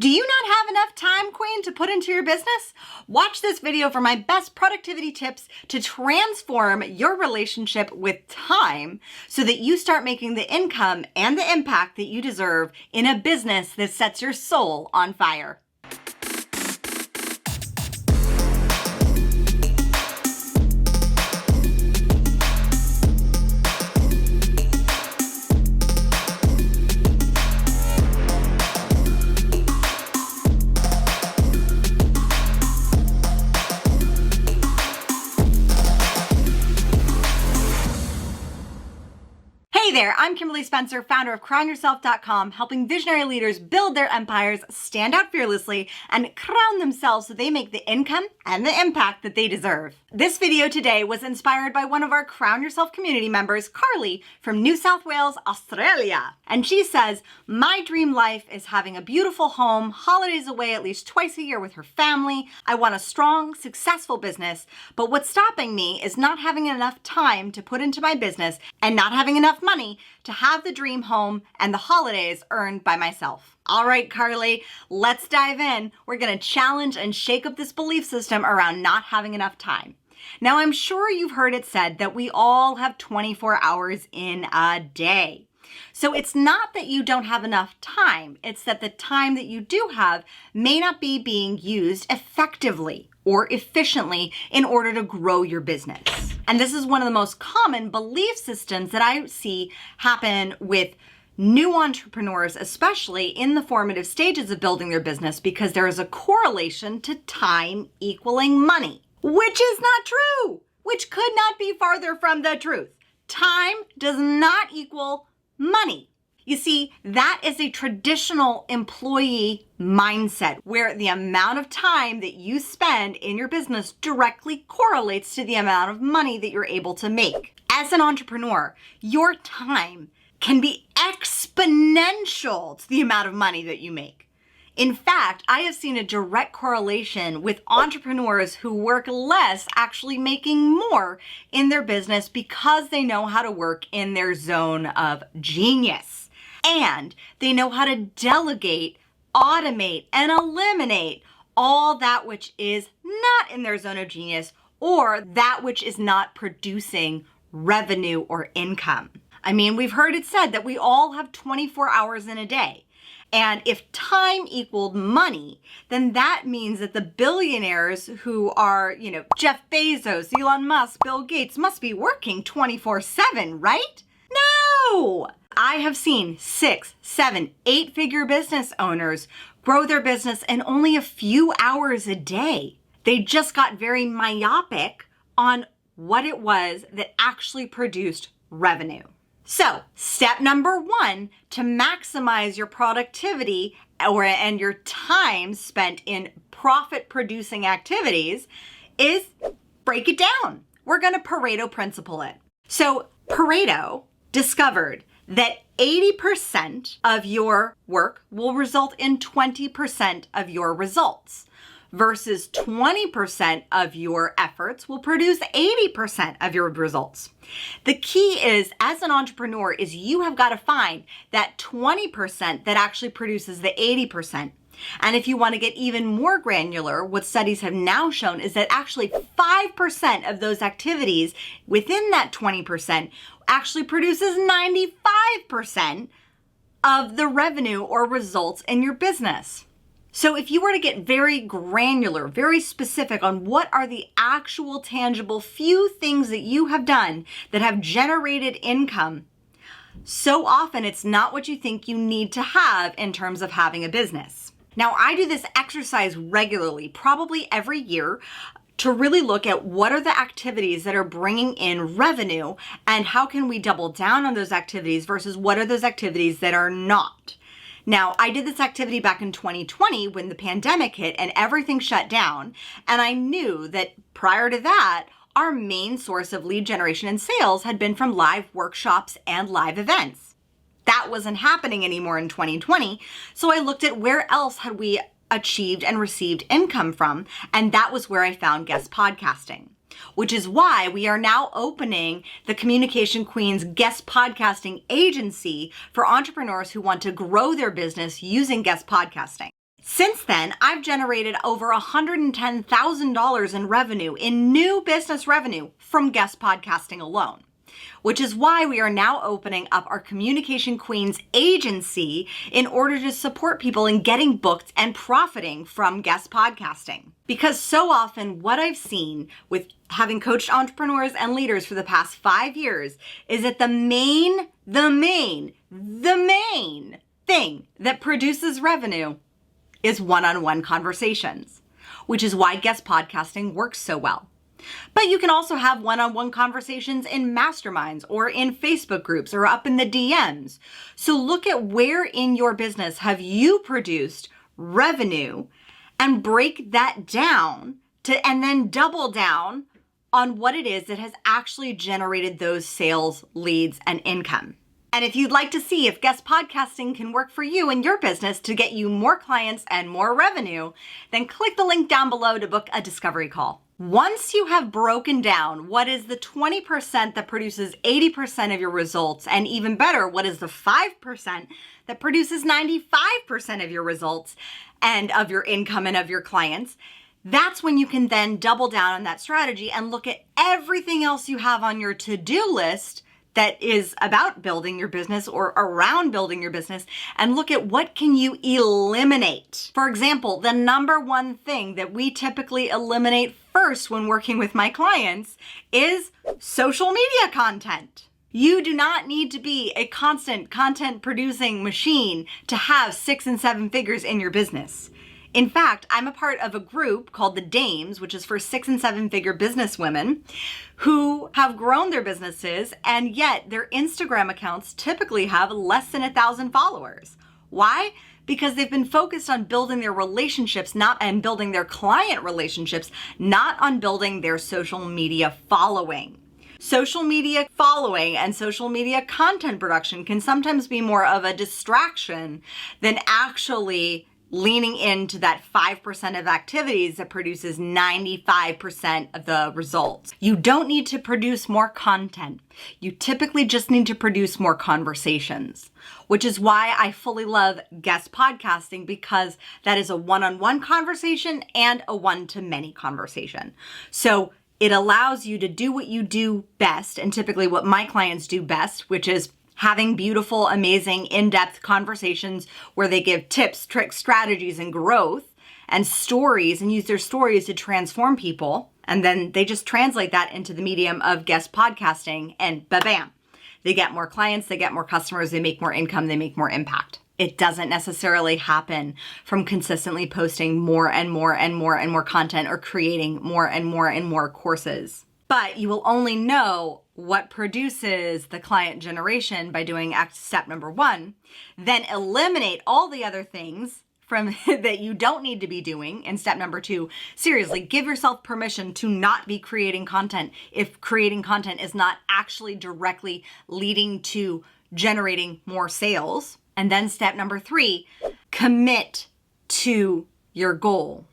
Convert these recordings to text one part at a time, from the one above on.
Do you not have enough time, Queen, to put into your business? Watch this video for my best productivity tips to transform your relationship with time so that you start making the income and the impact that you deserve in a business that sets your soul on fire. Hey there, I'm Kimberly Spencer, founder of CrownYourself.com, helping visionary leaders build their empires, stand out fearlessly, and crown themselves so they make the income and the impact that they deserve. This video today was inspired by one of our Crown Yourself community members, Carly, from New South Wales, Australia. And she says, my dream life is having a beautiful home, holidays away at least twice a year with her family. I want a strong, successful business, but what's stopping me is not having enough time to put into my business and not having enough money to have the dream home and the holidays earned by myself. All right, Carly, let's dive in. We're going to challenge and shake up this belief system around not having enough time. Now, I'm sure you've heard it said that we all have 24 hours in a day. So it's not that you don't have enough time. It's that the time that you do have may not be being used effectively or efficiently in order to grow your business. And this is one of the most common belief systems that I see happen with new entrepreneurs, especially in the formative stages of building their business, because there is a correlation to time equaling money, which is not true, which could not be farther from the truth. Time does not equal money. You see, that is a traditional employee mindset where the amount of time that you spend in your business directly correlates to the amount of money that you're able to make. As an entrepreneur, your time can be exponential to the amount of money that you make. In fact, I have seen a direct correlation with entrepreneurs who work less actually making more in their business because they know how to work in their zone of genius. And they know how to delegate, automate, and eliminate all that which is not in their zone of genius or that which is not producing revenue or income. I mean, we've heard it said that we all have 24 hours in a day. And if time equaled money, then that means that the billionaires who are, Jeff Bezos, Elon Musk, Bill Gates must be working 24/7, right? No! I have seen 6, 7, 8-figure business owners grow their business in only a few hours a day. They just got very myopic on what it was that actually produced revenue. So, step number 1 to maximize your productivity and your time spent in profit-producing activities is break it down. We're going to Pareto principle it. So, Pareto discovered that 80% of your work will result in 20% of your results versus 20% of your efforts will produce 80% of your results. The key is, as an entrepreneur, is you have got to find that 20% that actually produces the 80%. And if you want to get even more granular, what studies have now shown is that actually 5% of those activities within that 20% actually produces 95% of the revenue or results in your business. So if you were to get very granular, very specific on what are the actual tangible few things that you have done that have generated income, so often it's not what you think you need to have in terms of having a business. Now, I do this exercise regularly, probably every year, to really look at what are the activities that are bringing in revenue and how can we double down on those activities versus what are those activities that are not. Now, I did this activity back in 2020 when the pandemic hit and everything shut down. And I knew that prior to that, our main source of lead generation and sales had been from live workshops and live events. That wasn't happening anymore in 2020. So I looked at where else had we achieved and received income from, and that was where I found guest podcasting, which is why we are now opening the Communication Queen's guest podcasting agency for entrepreneurs who want to grow their business using guest podcasting. Since then, I've generated over $110,000 in revenue, in new business revenue from guest podcasting alone, which is why we are now opening up our Communication Queens agency in order to support people in getting booked and profiting from guest podcasting. Because so often what I've seen with having coached entrepreneurs and leaders for the past 5 years is that the main thing that produces revenue is one-on-one conversations, which is why guest podcasting works so well. But you can also have one-on-one conversations in masterminds or in Facebook groups or up in the DMs. So look at where in your business have you produced revenue and break that down and then double down on what it is that has actually generated those sales, leads, and income. And if you'd like to see if guest podcasting can work for you and your business to get you more clients and more revenue, then click the link down below to book a discovery call. Once you have broken down what is the 20% that produces 80% of your results, and even better, what is the 5% that produces 95% of your results and of your income and of your clients, that's when you can then double down on that strategy and look at everything else you have on your to-do list that is about building your business or around building your business, and look at what can you eliminate. For example, the number one thing that we typically eliminate first when working with my clients is social media content. You do not need to be a constant content producing machine to have 6 and 7 figures in your business. In fact, I'm a part of a group called the Dames, which is for 6 and 7 figure business women who have grown their businesses, and yet their Instagram accounts typically have less than 1,000 followers. Why? Because they've been focused on building their relationships, and building their client relationships, not on building their social media following. Social media following and social media content production can sometimes be more of a distraction than actually leaning into that 5% of activities that produces 95% of the results. You don't need to produce more content. You typically just need to produce more conversations, which is why I fully love guest podcasting, because that is a one-on-one conversation and a one-to-many conversation. So it allows you to do what you do best, and typically what my clients do best, which is having beautiful, amazing, in-depth conversations where they give tips, tricks, strategies, and growth and stories, and use their stories to transform people. And then they just translate that into the medium of guest podcasting, and ba-bam, they get more clients, they get more customers, they make more income, they make more impact. It doesn't necessarily happen from consistently posting more and more and more and more content or creating more and more and more courses. But you will only know what produces the client generation by doing step number 1, then eliminate all the other things from that you don't need to be doing in step number 2. Seriously, give yourself permission to not be creating content if creating content is not actually directly leading to generating more sales. And then step number 3, commit to your goal.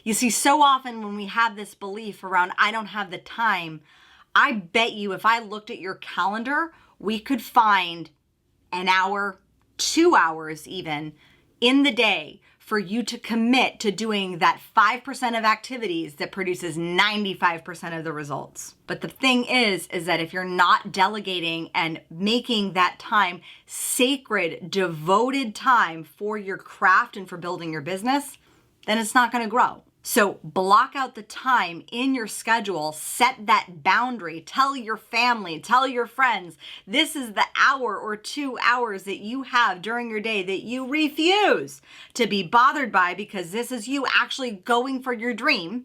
You see, so often when we have this belief around, I don't have the time, I bet you if I looked at your calendar, we could find an hour, 2 hours even, in the day for you to commit to doing that 5% of activities that produces 95% of the results. But the thing is that if you're not delegating and making that time sacred, devoted time for your craft and for building your business, then it's not going to grow. So block out the time in your schedule, set that boundary, tell your family, tell your friends, this is the hour or 2 hours that you have during your day that you refuse to be bothered by, because this is you actually going for your dream.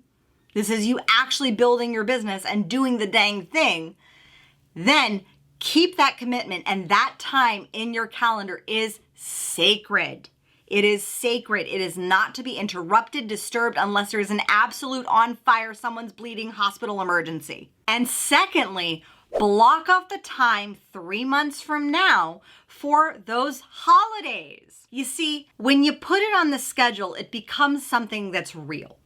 This is you actually building your business and doing the dang thing. Then keep that commitment, and that time in your calendar is sacred. It is sacred. It is not to be interrupted, disturbed, unless there is an absolute on fire, someone's bleeding hospital emergency. And secondly, block off the time 3 months from now for those holidays. You see, when you put it on the schedule, it becomes something that's real.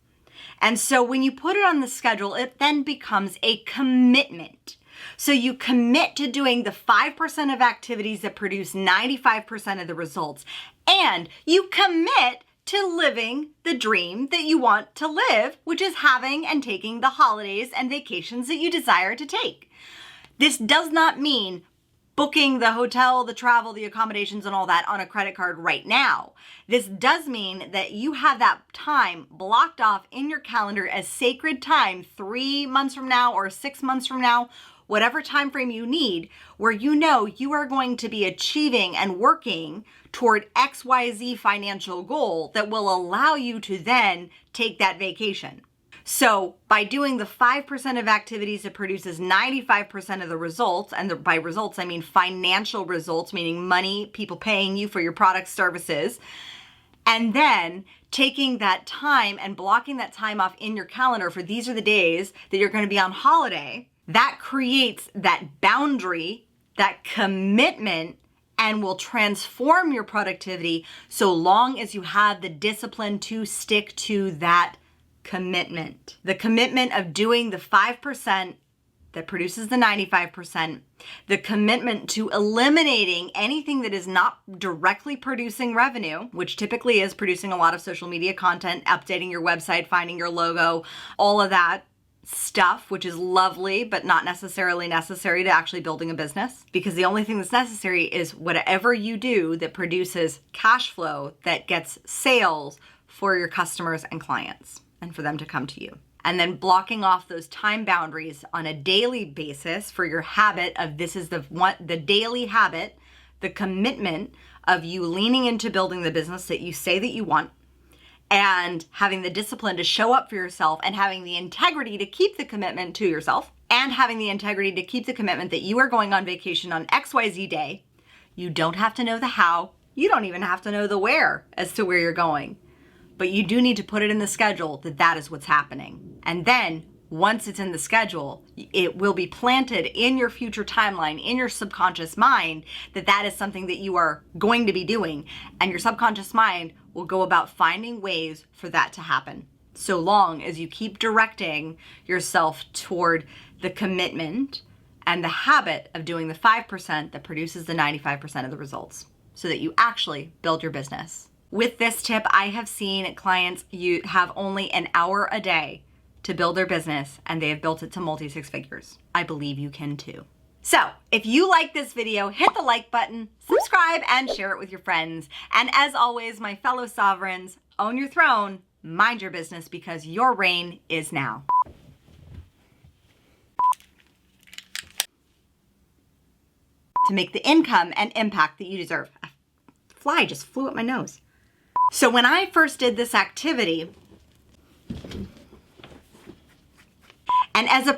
And so when you put it on the schedule, it then becomes a commitment. So you commit to doing the 5% of activities that produce 95% of the results, and you commit to living the dream that you want to live, which is having and taking the holidays and vacations that you desire to take. This does not mean booking the hotel, the travel, the accommodations, and all that on a credit card right now. This does mean that you have that time blocked off in your calendar as sacred time 3 months from now or 6 months from now, whatever time frame you need, where you know you are going to be achieving and working toward XYZ financial goal that will allow you to then take that vacation. So by doing the 5% of activities that produces 95% of the results, and by results, I mean financial results, meaning money, people paying you for your products, services, and then taking that time and blocking that time off in your calendar for these are the days that you're going to be on holiday, that creates that boundary, that commitment, and will transform your productivity so long as you have the discipline to stick to that commitment. The commitment of doing the 5% that produces the 95%, the commitment to eliminating anything that is not directly producing revenue, which typically is producing a lot of social media content, updating your website, finding your logo, all of that stuff, which is lovely, but not necessarily necessary to actually building a business, because the only thing that's necessary is whatever you do that produces cash flow that gets sales for your customers and clients and for them to come to you. And then blocking off those time boundaries on a daily basis for your habit of this is the daily habit, the commitment of you leaning into building the business that you say that you want, and having the discipline to show up for yourself and having the integrity to keep the commitment to yourself and having the integrity to keep the commitment that you are going on vacation on XYZ day. You don't have to know the how. You don't even have to know the where as to where you're going. But you do need to put it in the schedule that that is what's happening. And then once it's in the schedule, it will be planted in your future timeline, in your subconscious mind, that that is something that you are going to be doing. And your subconscious mind will go about finding ways for that to happen. So long as you keep directing yourself toward the commitment and the habit of doing the 5% that produces the 95% of the results so that you actually build your business. With this tip, I have seen clients have only an hour a day to build their business, and they have built it to multi-six figures. I believe you can too. So if you like this video, hit the like button, subscribe, and share it with your friends. And as always, my fellow sovereigns, own your throne, mind your business, because your reign is now. To make the income and impact that you deserve. A fly just flew up my nose. So when I first did this activity, and as a